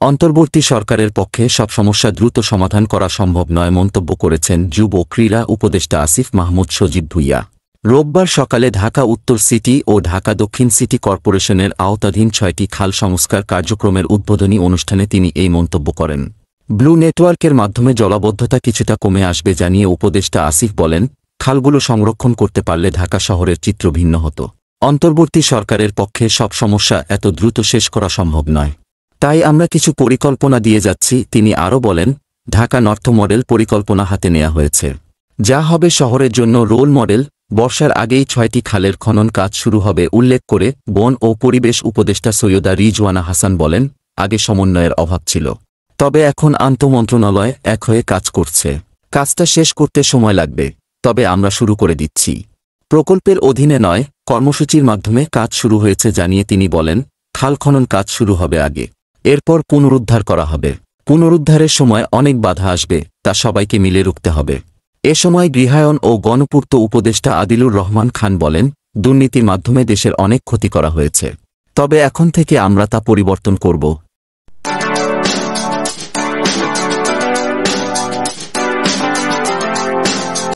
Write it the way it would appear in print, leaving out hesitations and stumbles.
অন্তর্বর্তী সরকারের পক্ষে সব সমস্যা দ্রুত সমাধান করা সম্ভব নয় মন্তব্য করেছেন যুব ও ক্রীড়া উপদেষ্টা আসিফ মাহমুদ সজীব ভুঁইয়া। রোববার সকালে ঢাকা উত্তর সিটি ও ঢাকা দক্ষিণ সিটি কর্পোরেশনের আওতাধীন ৬টি খাল সংস্কার কার্যক্রমের উদ্বোধনী অনুষ্ঠানে তিনি এই মন্তব্য করেন। ব্লু নেটওয়ার্কের মাধ্যমে জলাবদ্ধতা কিছুটা কমে আসবে জানিয়ে উপদেষ্টা আসিফ বলেন, খালগুলো সংরক্ষণ করতে পারলে ঢাকা শহরের চিত্র ভিন্ন হতো। অন্তর্বর্তী সরকারের পক্ষে সব সমস্যা এত দ্রুত শেষ করা সম্ভব নয়, তাই আমরা কিছু পরিকল্পনা দিয়ে যাচ্ছি। তিনি আরও বলেন, ঢাকা নর্থ মডেল পরিকল্পনা হাতে নেওয়া হয়েছে, যা হবে শহরের জন্য রোল মডেল। বর্ষার আগেই ৬টি খালের খনন কাজ শুরু হবে উল্লেখ করে বন ও পরিবেশ উপদেষ্টা সৈয়দা রিজওয়ানা হাসান বলেন, আগে সমন্বয়ের অভাব ছিল, তবে এখন আন্তঃমন্ত্রণালয় এক হয়ে কাজ করছে। কাজটা শেষ করতে সময় লাগবে, তবে আমরা শুরু করে দিচ্ছি। প্রকল্পের অধীনে নয়, কর্মসূচির মাধ্যমে কাজ শুরু হয়েছে জানিয়ে তিনি বলেন, খাল খনন কাজ শুরু হবে আগে, এরপর পুনরুদ্ধার করা হবে। পুনরুদ্ধারের সময় অনেক বাধা আসবে, তা সবাইকে মিলে রুখতে হবে। এ সময় গৃহায়ন ও গণপূর্ত উপদেষ্টা আদিলুর রহমান খান বলেন, দুর্নীতির মাধ্যমে দেশের অনেক ক্ষতি করা হয়েছে, তবে এখন থেকে আমরা তা পরিবর্তন করব।